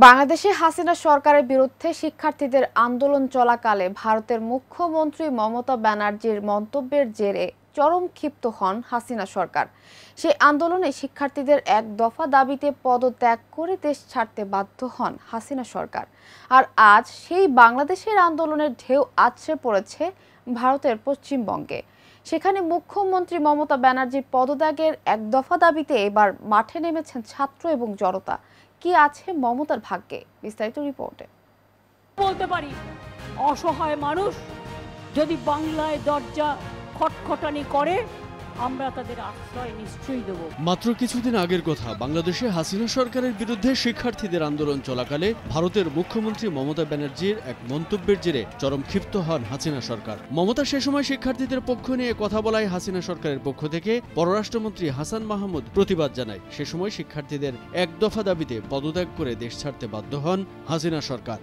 বাংলাদেশে হাসিনা সরকারের বিরুদ্ধে শিক্ষার্থীদের আন্দোলন চলাকালে ভারতের মুখ্যমন্ত্রী মমতা ব্যানার্জির মন্তব্যের জেরে চরম ক্ষিপ্ত হন হাসিনা সরকার। সেই আন্দোলনে শিক্ষার্থীদের এক দফা দাবিতে পদত্যাগ করে দেশ ছাড়তে বাধ্য হন হাসিনা সরকার। আর আজ সেই বাংলাদেশের আন্দোলনের ঢেউ আছড়ে পড়েছে ভারতের পশ্চিমবঙ্গে। সেখানে মুখ্যমন্ত্রী মমতা ব্যানার্জির পদত্যাগের এক দফা দাবিতে এবার মাঠে নেমেছেন ছাত্র এবং জনতা। কি আছে মমতার ভাগ্যে, বিস্তারিত রিপোর্টে। বলতে পারি, অসহায় মানুষ যদি বাংলায় দরজা খটখটানি করে আমরা তাদের আশ্রয় নিশ্চয়ই দেব। মাত্র কিছুদিন আগের কথা, বাংলাদেশে হাসিনা সরকারের বিরুদ্ধে শিক্ষার্থীদের আন্দোলন চলাকালে ভারতের মুখ্যমন্ত্রী মমতা ব্যানার্জির এক মন্তব্যের জেরে চরম ক্ষিপ্ত হন হাসিনা সরকার। মমতা সে সময় শিক্ষার্থীদের পক্ষ নিয়ে কথা বলায় হাসিনা সরকারের পক্ষ থেকে পররাষ্ট্রমন্ত্রী হাসান মাহমুদ প্রতিবাদ জানায়। সে সময় শিক্ষার্থীদের এক দফা দাবিতে পদত্যাগ করে দেশ ছাড়তে বাধ্য হন হাসিনা সরকার।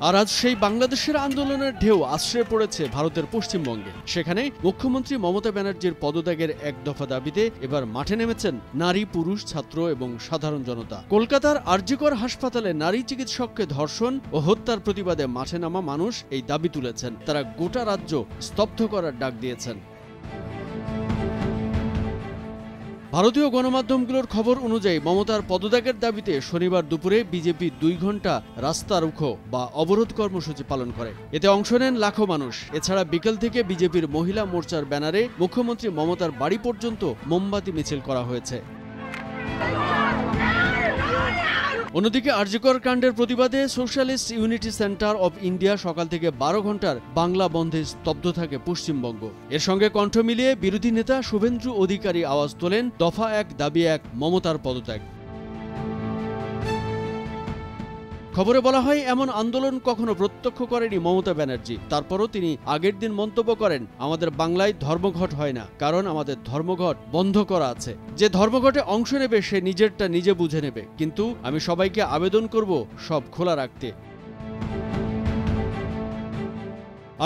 আর আজ সেই বাংলাদেশের আন্দোলনের ঢেউ আশ্রয় পড়েছে ভারতের পশ্চিমবঙ্গে। সেখানে মুখ্যমন্ত্রী মমতা ব্যানার্জির পদত্যাগের এক দফা দাবিতে এবার মাঠে নেমেছেন নারী, পুরুষ, ছাত্র এবং সাধারণ জনতা। কলকাতার আরজিকর হাসপাতালে নারী চিকিৎসককে ধর্ষণ ও হত্যার প্রতিবাদে মাঠে নামা মানুষ এই দাবি তুলেছেন। তারা গোটা রাজ্য স্তব্ধ করার ডাক দিয়েছেন। ভারতীয় গণমাধ্যমগুলোর খবর অনুযায়ী মমতার পদত্যাগের দাবিতে শনিবার দুপুরে বিজেপি 2 ঘন্টা রাস্তা রুখো বা অবরোধ কর্মসূচি পালন করে। এতে অংশ নেন লাখো মানুষ। এছাড়া বিকেল থেকে বিজেপির মহিলা মোর্চার ব্যানারে মুখ্যমন্ত্রী মমতার বাড়ি পর্যন্ত মোমবাতি মিছিল করা হয়েছে। অন্যদিকে আরজিকর কাণ্ডের প্রতিবাদে socialist unity centre of India সকাল থেকে 12 ঘন্টার বাংলা বন্ধে স্তব্ধ থাকে পশ্চিমবঙ্গ। এর সঙ্গে কণ্ঠ মিলিয়ে বিরোধী নেতা শুভেন্দু অধিকারী আওয়াজ তোলেন, দফা 1 দাবি 1, মমতার পদত্যাগ। খবরে বলা হয়, এমন আন্দোলন কখনো প্রত্যক্ষ করেনি মমতা ব্যানার্জি। তারপরও তিনি আগের দিন মন্তব্য করেন, আমাদের বাংলায় ধর্মঘট হয় না, কারণ আমাদের ধর্মঘট বন্ধ করা আছে। যে ধর্মঘটে অংশ নেবে সে নিজেরটা নিজে বুঝে নেবে, কিন্তু আমি সবাইকে আবেদন করব সব খোলা রাখতে।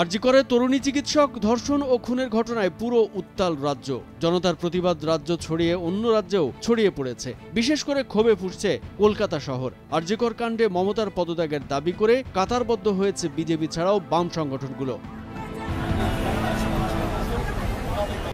আরজিকরে তরুণী চিকিৎসক ধর্ষণ ও খুনের ঘটনায় পুরো উত্তাল রাজ্য। জনতার প্রতিবাদ রাজ্য ছড়িয়ে অন্য রাজ্যেও ছড়িয়ে পড়েছে। বিশেষ করে ক্ষোভে ফুঁসছে কলকাতা শহর। আরজিকর কাণ্ডে মমতার পদত্যাগের দাবি করে কাতারবদ্ধ হয়েছে বিজেপি ছাড়াও বাম সংগঠনগুলো।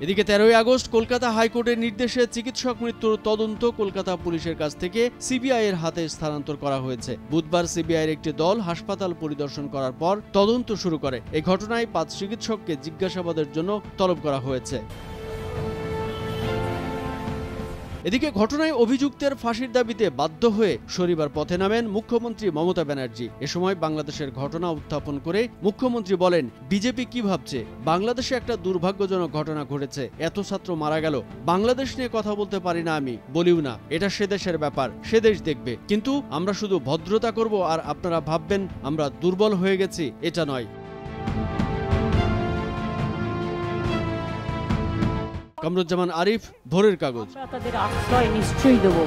এদিকে 13ই আগস্ট কলকাতা হাইকোর্টের নির্দেশে চিকিৎসক মৃত্যুর তদন্ত কলকাতা পুলিশের কাছ থেকে সিবিআই এর হাতে স্থানান্তর করা হয়েছে। বুধবার সিবিআইয়ের একটি দল হাসপাতাল পরিদর্শন করার পর তদন্ত শুরু করে। এই ঘটনায় 5 চিকিৎসককে জিজ্ঞাসাবাদের জন্য তলব করা হয়েছে। এদিকে ঘটনায় অভিযুক্তের ফাঁসির দাবিতে বাধ্য হয়ে শনিবার পথে নামেন মুখ্যমন্ত্রী মমতা ব্যানার্জি। এ সময় বাংলাদেশের ঘটনা উত্থাপন করে মুখ্যমন্ত্রী বলেন, বিজেপি কি ভাবছে? বাংলাদেশে একটা দুর্ভাগ্যজনক ঘটনা ঘটেছে, এত ছাত্র মারা গেল। বাংলাদেশ নিয়ে কথা বলতে পারি না, আমি বলিও না, এটা সে দেশের ব্যাপার, সে দেশ দেখবে। কিন্তু আমরা শুধু ভদ্রতা করব আর আপনারা ভাববেন আমরা দুর্বল হয়ে গেছি, এটা নয়। কামরুজ্জামান আরিফ, ভোরের কাগজ। আমরা তাদের আশ্রয় নিশ্চয়ই দেব।